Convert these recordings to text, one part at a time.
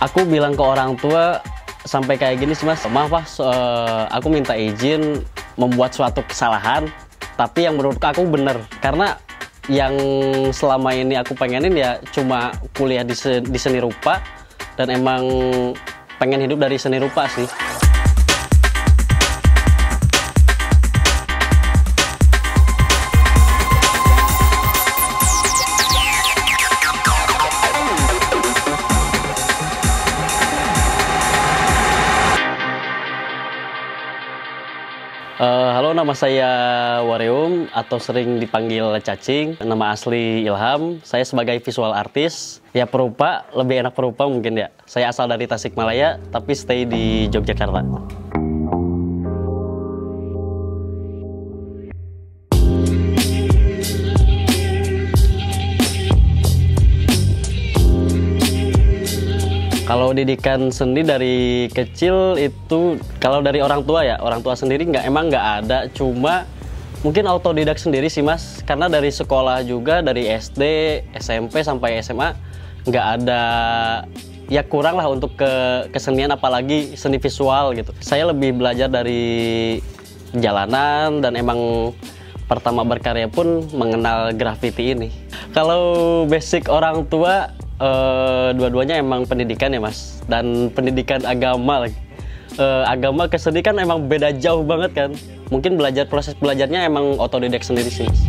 Aku bilang ke orang tua sampai kayak gini sih mas, maaf Mas, aku minta izin membuat suatu kesalahan, tapi yang menurut aku bener. Karena yang selama ini aku pengenin ya cuma kuliah di seni rupa, dan emang pengen hidup dari seni rupa sih. Halo, nama saya Wareum atau sering dipanggil Cacing. Nama asli Ilham. Saya sebagai visual artist. Ya perupa, lebih enak perupa mungkin ya. Saya asal dari Tasikmalaya, tapi stay di Yogyakarta. Kalau didikan seni dari kecil itu, kalau dari orang tua ya, orang tua sendiri emang nggak ada, cuma mungkin autodidak sendiri sih mas, karena dari sekolah juga, dari SD, SMP sampai SMA nggak ada, ya kurang lah untuk kesenian, apalagi seni visual gitu. Saya lebih belajar dari jalanan, dan emang pertama berkarya pun mengenal graffiti ini. Kalau basic orang tua, dua-duanya emang pendidikan ya mas, dan pendidikan agama lagi. Agama ke seni kan emang beda jauh banget kan. Mungkin proses belajarnya emang otodidak sendiri sih mas.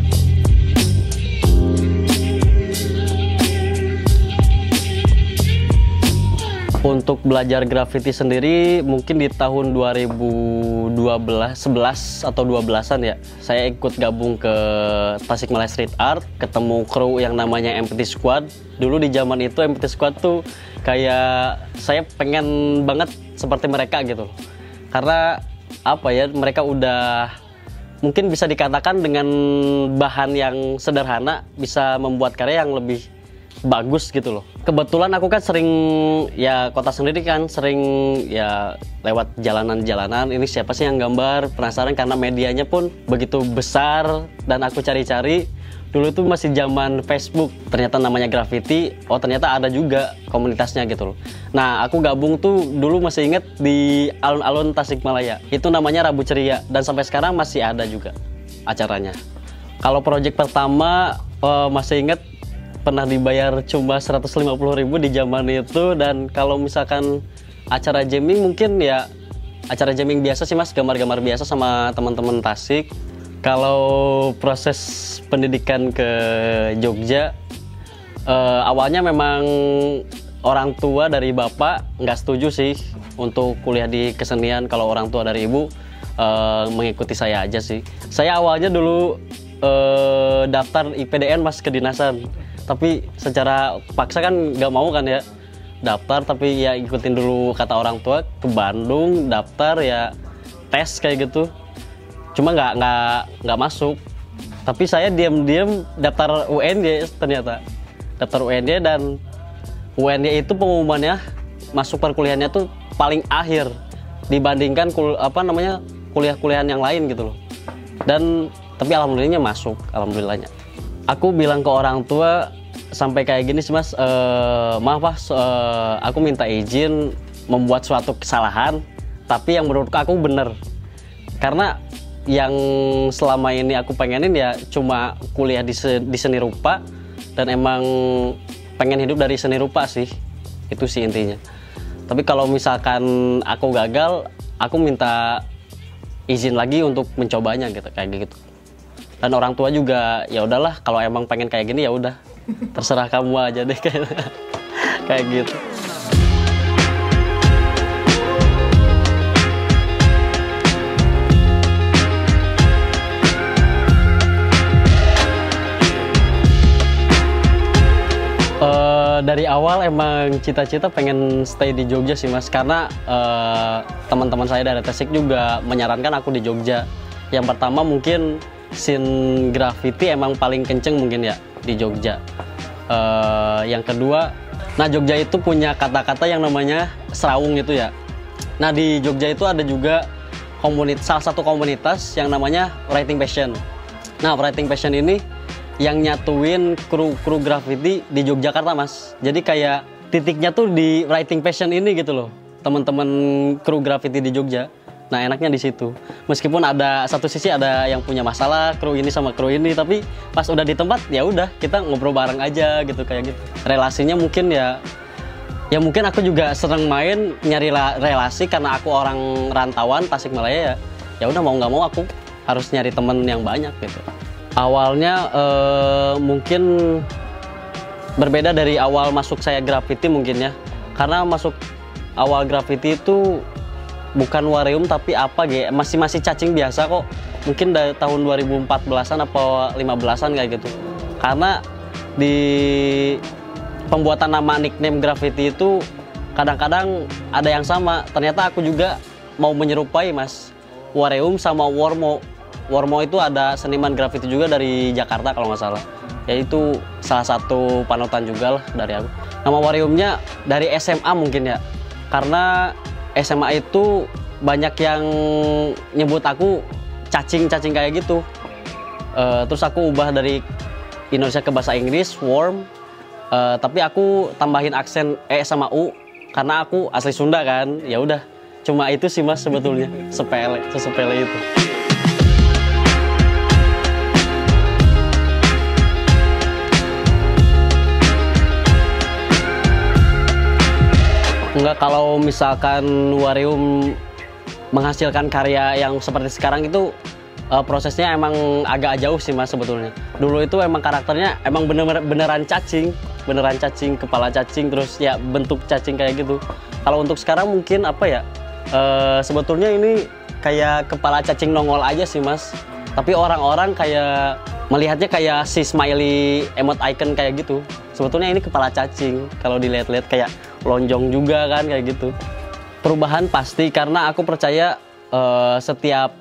Untuk belajar graffiti sendiri mungkin di tahun 2011 atau 12-an ya. Saya ikut gabung ke Tasikmalaya Street Art, ketemu kru yang namanya Empty Squad. Dulu di zaman itu Empty Squad tuh kayak saya pengen banget seperti mereka gitu. Karena apa ya, mereka udah mungkin bisa dikatakan dengan bahan yang sederhana bisa membuat karya yang lebih bagus gitu loh. Kebetulan aku kan sering, ya kota sendiri kan, sering ya lewat jalanan-jalanan, ini siapa sih yang gambar, penasaran karena medianya pun begitu besar. Dan aku cari-cari, dulu itu masih zaman Facebook, ternyata namanya graffiti, oh ternyata ada juga komunitasnya gitu loh. Nah aku gabung tuh dulu masih inget di alun-alun Tasikmalaya, itu namanya Rabu Ceria, dan sampai sekarang masih ada juga acaranya. Kalau project pertama masih inget pernah dibayar cuma 150.000 di zaman itu. Dan kalau misalkan acara jamming, mungkin ya acara jamming biasa sih mas, gambar-gambar biasa sama teman-teman Tasik. Kalau proses pendidikan ke Jogja, awalnya memang orang tua dari bapak nggak setuju sih untuk kuliah di kesenian. Kalau orang tua dari ibu mengikuti saya aja sih. Saya awalnya dulu daftar IPDN mas, kedinasan. Tapi secara paksa kan nggak mau kan ya daftar, tapi ya ikutin dulu kata orang tua, ke Bandung daftar ya, tes kayak gitu. Cuma nggak masuk. Tapi saya diam-diam daftar UNY ternyata. Daftar UNY, dan UNY itu pengumumannya masuk perkuliahannya tuh paling akhir dibandingkan kuliah-kuliahan yang lain gitu loh. Dan tapi alhamdulillahnya masuk, alhamdulillahnya. Aku bilang ke orang tua sampai kayak gini sih mas, maaf Mas, aku minta izin membuat suatu kesalahan, tapi yang menurut aku bener. Karena yang selama ini aku pengenin ya cuma kuliah di seni rupa, dan emang pengen hidup dari seni rupa sih, itu sih intinya. Tapi kalau misalkan aku gagal, aku minta izin lagi untuk mencobanya gitu, kayak gitu. Dan orang tua juga ya udahlah, kalau emang pengen kayak gini ya udah, terserah kamu aja deh kayak gitu. Dari awal emang cita-cita pengen stay di Jogja sih mas, karena teman-teman saya dari Tasik juga menyarankan aku di Jogja. Yang pertama mungkin scene graffiti emang paling kenceng mungkin ya di Jogja. Yang kedua, nah Jogja itu punya kata-kata yang namanya serawung itu ya. Nah di Jogja itu ada juga salah satu komunitas yang namanya Writing Passion. Nah Writing Passion ini yang nyatuin kru graffiti di Yogyakarta, Mas. Jadi kayak titiknya tuh di writing passion ini gitu loh, teman-teman kru graffiti di Jogja. Nah enaknya di situ. Meskipun ada satu sisi ada yang punya masalah kru ini sama kru ini, tapi pas udah di tempat ya udah kita ngobrol bareng aja gitu kayak gitu. Relasinya mungkin ya mungkin aku juga seneng main nyari relasi karena aku orang rantauan Tasikmalaya ya udah mau nggak mau aku harus nyari temen yang banyak gitu. Awalnya mungkin berbeda dari awal masuk saya graffiti mungkin ya, karena masuk awal graffiti itu bukan Wareum tapi apa gitu, masih cacing biasa kok, mungkin dari tahun 2014an atau 15an kayak gitu. Karena di pembuatan nama nickname graffiti itu kadang-kadang ada yang sama, ternyata aku juga mau menyerupai Mas, Wareum sama Wormo. Wormo itu ada seniman graffiti juga dari Jakarta kalau nggak salah. Yaitu salah satu panutan juga lah dari aku. Nama Wareumnya dari SMA mungkin ya. Karena SMA itu banyak yang nyebut aku cacing kayak gitu. Terus aku ubah dari Indonesia ke bahasa Inggris, Worm. Tapi aku tambahin aksen E sama U karena aku asli Sunda kan. Ya udah, cuma itu sih Mas sebetulnya. Sesepele itu. Enggak, kalau misalkan Wareum menghasilkan karya yang seperti sekarang itu prosesnya emang agak jauh sih Mas sebetulnya. Dulu itu emang karakternya emang beneran cacing, kepala cacing, terus ya bentuk cacing kayak gitu. Kalau untuk sekarang mungkin apa ya, sebetulnya ini kayak kepala cacing nongol aja sih Mas. Tapi orang-orang kayak melihatnya kayak si smiley emot icon kayak gitu. Sebetulnya ini kepala cacing, kalau dilihat-lihat kayak lonjong juga kan kayak gitu. Perubahan pasti, karena aku percaya setiap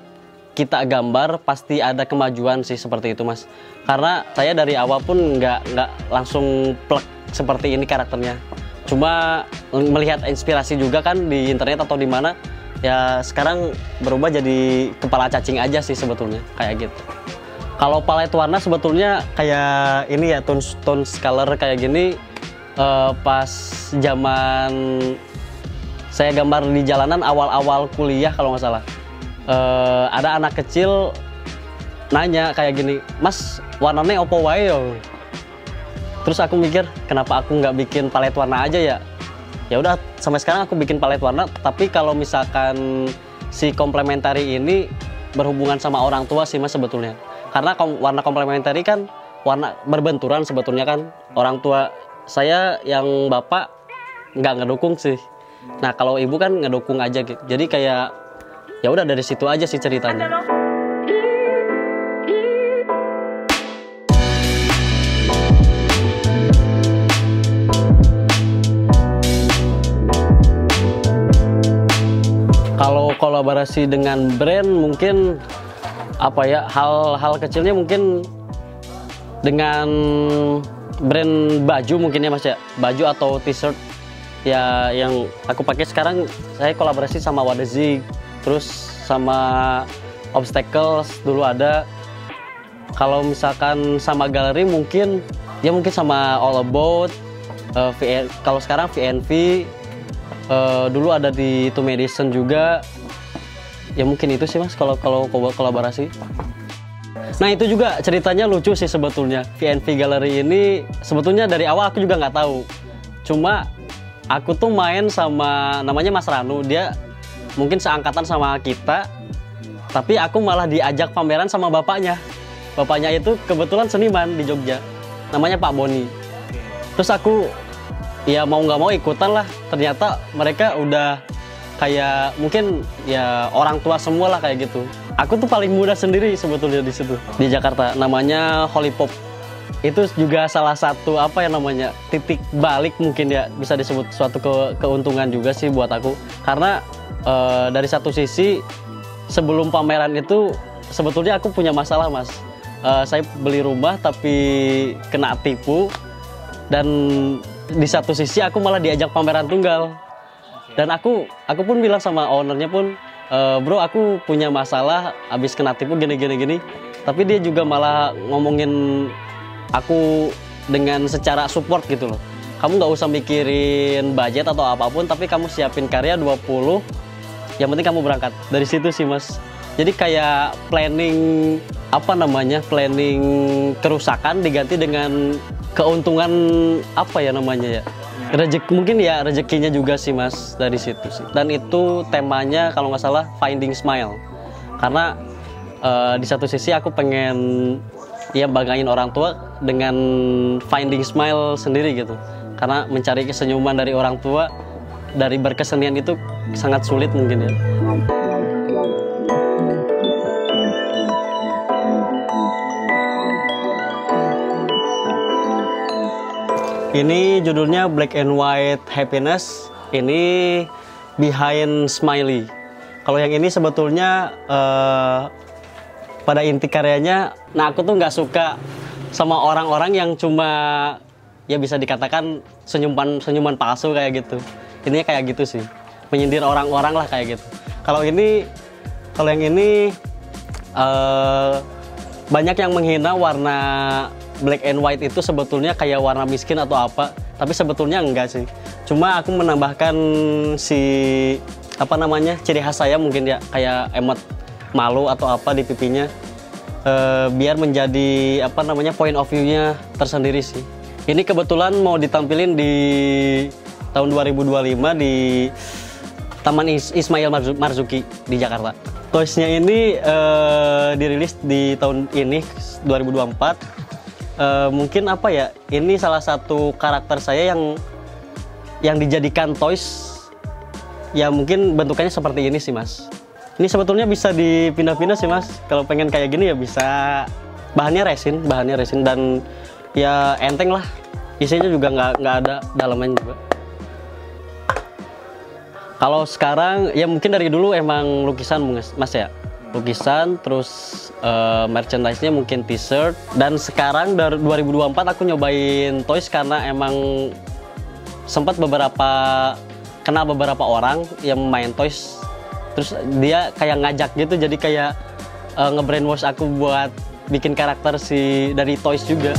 kita gambar pasti ada kemajuan sih seperti itu Mas. Karena saya dari awal pun nggak langsung plek seperti ini karakternya. Cuma melihat inspirasi juga kan di internet atau di mana, ya sekarang berubah jadi kepala cacing aja sih sebetulnya kayak gitu. Kalau palet warna sebetulnya kayak ini ya, tones color kayak gini pas zaman saya gambar di jalanan awal-awal kuliah kalau nggak salah. Ada anak kecil nanya kayak gini, Mas warnanya opo wae yo? Terus aku mikir kenapa aku nggak bikin palet warna aja ya? Ya udah, sampai sekarang aku bikin palet warna. Tapi kalau misalkan si komplementari ini berhubungan sama orang tua sih Mas sebetulnya. Karena warna komplementari kan warna berbenturan sebetulnya kan. Orang tua saya yang bapak nggak ngedukung sih. Nah kalau ibu kan ngedukung aja gitu. Jadi kayak ya udah dari situ aja sih ceritanya. Kalau kolaborasi dengan brand mungkin apa ya, hal kecilnya mungkin dengan brand baju mungkin ya Mas ya, baju atau t-shirt ya yang aku pakai sekarang. Saya kolaborasi sama Wadezig, terus sama Obstacles dulu ada. Kalau misalkan sama galeri mungkin ya mungkin sama All About, kalau sekarang VNV, dulu ada di Two Medicine juga. Ya mungkin itu sih Mas kalau kolaborasi. Nah itu juga ceritanya lucu sih sebetulnya. VNV Gallery ini sebetulnya dari awal aku juga nggak tahu. Cuma aku tuh main sama namanya Mas Ranu, dia mungkin seangkatan sama kita. Tapi aku malah diajak pameran sama bapaknya. Bapaknya itu kebetulan seniman di Jogja, namanya Pak Boni. Terus aku ya mau nggak mau ikutan lah. Ternyata mereka udah kayak mungkin ya orang tua semua lah kayak gitu. Aku tuh paling muda sendiri sebetulnya di situ di Jakarta. Namanya Holy Pop. Itu juga salah satu apa ya namanya, titik balik mungkin ya, bisa disebut suatu keuntungan juga sih buat aku. Karena dari satu sisi sebelum pameran itu sebetulnya aku punya masalah Mas. Saya beli rumah tapi kena tipu, dan di satu sisi aku malah diajak pameran tunggal. Dan aku pun bilang sama ownernya pun, bro aku punya masalah abis kena tipu gini. Tapi dia juga malah ngomongin aku dengan secara support gitu loh. Kamu nggak usah mikirin budget atau apapun, tapi kamu siapin karya 20, yang penting kamu berangkat. Dari situ sih Mas. Jadi kayak planning, apa namanya, planning kerusakan diganti dengan keuntungan, apa ya namanya ya, mungkin ya rezekinya juga sih Mas, dari situ sih. Dan itu temanya kalau nggak salah Finding Smile. Karena di satu sisi aku pengen ya banggain orang tua dengan Finding Smile sendiri gitu. Karena mencari kesenyuman dari orang tua, dari berkesenian itu sangat sulit mungkin ya. Ini judulnya Black and White Happiness. Ini Behind Smiley. Kalau yang ini sebetulnya pada inti karyanya, nah aku tuh nggak suka sama orang-orang yang cuma ya bisa dikatakan senyuman palsu kayak gitu. Ini kayak gitu sih, menyindir orang-orang lah kayak gitu. Kalau yang ini banyak yang menghina warna black and white itu sebetulnya kayak warna miskin atau apa, tapi sebetulnya enggak sih. Cuma aku menambahkan apa namanya, ciri khas saya mungkin ya, kayak emot malu atau apa di pipinya, biar menjadi apa namanya point of view-nya tersendiri sih. Ini kebetulan mau ditampilin di tahun 2025 di Taman Ismail Marzuki di Jakarta. Toys-nya ini dirilis di tahun ini 2024. Mungkin apa ya, ini salah satu karakter saya yang dijadikan toys. Ya mungkin bentukannya seperti ini sih Mas. Ini sebetulnya bisa dipindah-pindah sih Mas. Kalau pengen kayak gini ya bisa. Bahannya resin dan ya enteng lah. Isinya juga nggak ada dalamannya juga. Kalau sekarang ya mungkin dari dulu emang lukisan Mas ya. Lukisan, terus merchandise-nya mungkin t-shirt. Dan sekarang dari 2024 aku nyobain toys karena emang sempat kenal beberapa orang yang main toys, terus dia kayak ngajak gitu, jadi kayak nge-brainwash aku buat bikin karakter dari toys juga.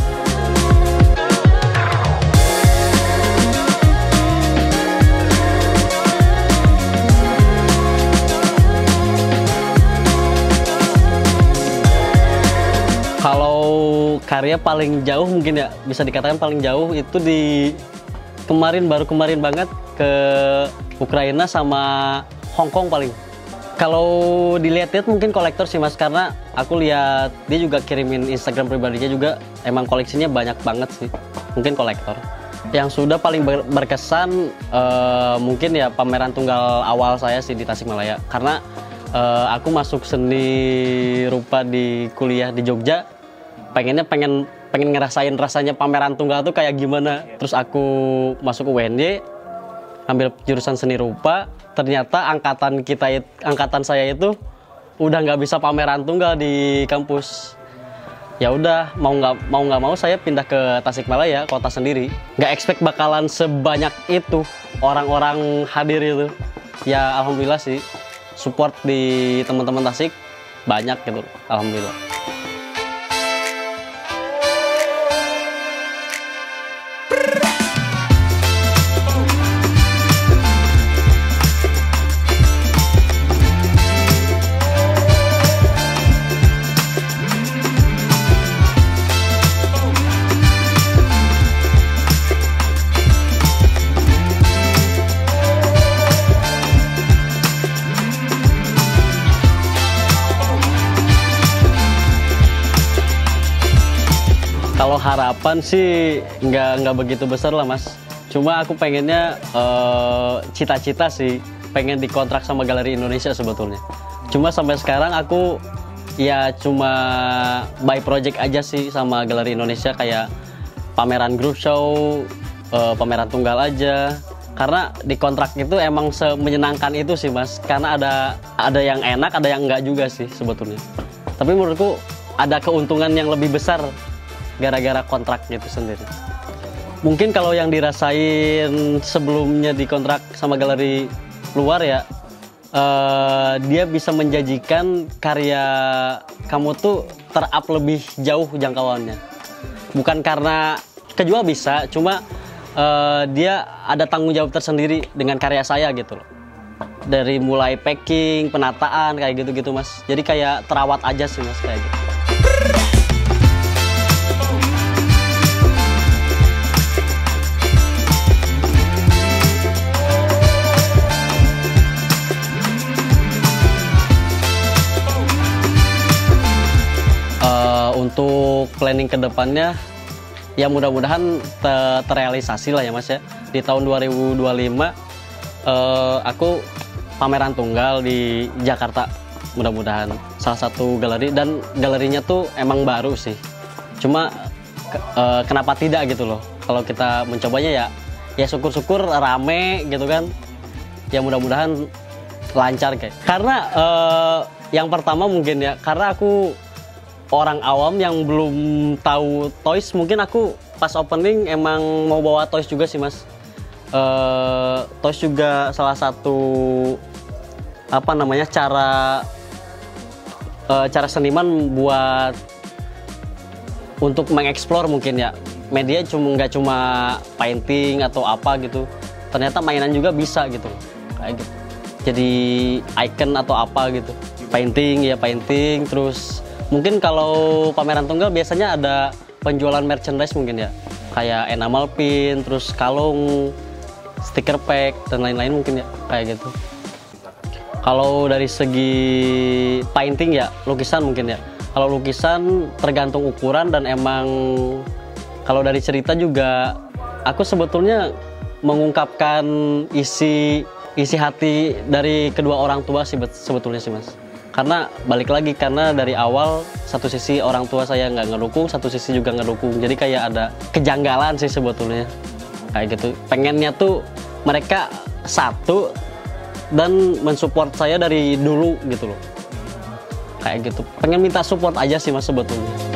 Kalau karya paling jauh mungkin ya bisa dikatakan paling jauh itu baru kemarin banget ke Ukraina sama Hong Kong paling. Kalau dilihat-lihat mungkin kolektor sih Mas, karena aku lihat dia juga kirimin Instagram pribadinya juga, emang koleksinya banyak banget sih. Mungkin kolektor. Yang sudah paling berkesan mungkin ya pameran tunggal awal saya sih di Tasikmalaya. Karena aku masuk seni rupa di kuliah di Jogja, pengen ngerasain rasanya pameran tunggal tuh kayak gimana. Terus aku masuk UNY, ambil jurusan seni rupa, ternyata angkatan saya itu udah nggak bisa pameran tunggal di kampus. Ya udah, mau nggak mau saya pindah ke Tasikmalaya, kota sendiri. Nggak expect bakalan sebanyak itu orang-orang hadir itu. Ya alhamdulillah sih, support di teman-teman Tasik banyak gitu, alhamdulillah. Kalau harapan sih nggak begitu besar lah Mas. Cuma aku pengennya cita-cita sih pengen dikontrak sama Galeri Indonesia sebetulnya. Cuma sampai sekarang aku ya cuma by project aja sih sama Galeri Indonesia, kayak pameran group show, pameran tunggal aja. Karena di kontrak itu emang menyenangkan itu sih Mas. Karena ada yang enak, ada yang enggak juga sih sebetulnya. Tapi menurutku ada keuntungan yang lebih besar gara-gara kontrak gitu sendiri. Mungkin kalau yang dirasain sebelumnya di kontrak sama galeri luar ya, dia bisa menjanjikan karya kamu tuh ter-up lebih jauh jangkauannya. bukan karena kejual bisa, cuma dia ada tanggung jawab tersendiri dengan karya saya gitu loh. Dari mulai packing, penataan kayak gitu-gitu Mas. Jadi kayak terawat aja sih Mas kayak gitu. Untuk planning ke depannya, ya mudah-mudahan terrealisasi lah ya Mas ya. Di tahun 2025 aku pameran tunggal di Jakarta, mudah-mudahan salah satu galeri, dan galerinya tuh emang baru sih. Cuma kenapa tidak gitu loh. Kalau kita mencobanya ya syukur-syukur rame gitu kan. Ya mudah-mudahan lancar kayak. Karena yang pertama mungkin ya, karena aku orang awam yang belum tahu toys, mungkin aku pas opening emang mau bawa toys juga sih Mas. Toys juga salah satu cara seniman buat untuk mengeksplor mungkin ya. Media nggak cuma painting atau apa gitu, ternyata mainan juga bisa gitu kayak gitu. Jadi icon atau apa gitu, painting, terus mungkin kalau pameran tunggal biasanya ada penjualan merchandise mungkin ya, kayak enamel pin, terus kalung, stiker pack, dan lain-lain mungkin ya, kayak gitu. Kalau dari segi painting ya, lukisan mungkin ya. Kalau lukisan tergantung ukuran, dan emang kalau dari cerita juga, aku sebetulnya mengungkapkan isi hati dari kedua orang tua sih sebetulnya sih Mas. Karena balik lagi, karena dari awal satu sisi orang tua saya nggak ngedukung, satu sisi juga ngedukung. Jadi kayak ada kejanggalan sih sebetulnya. Kayak gitu. Pengennya tuh mereka satu dan mensupport saya dari dulu gitu loh. Kayak gitu. Pengen minta support aja sih Mas sebetulnya.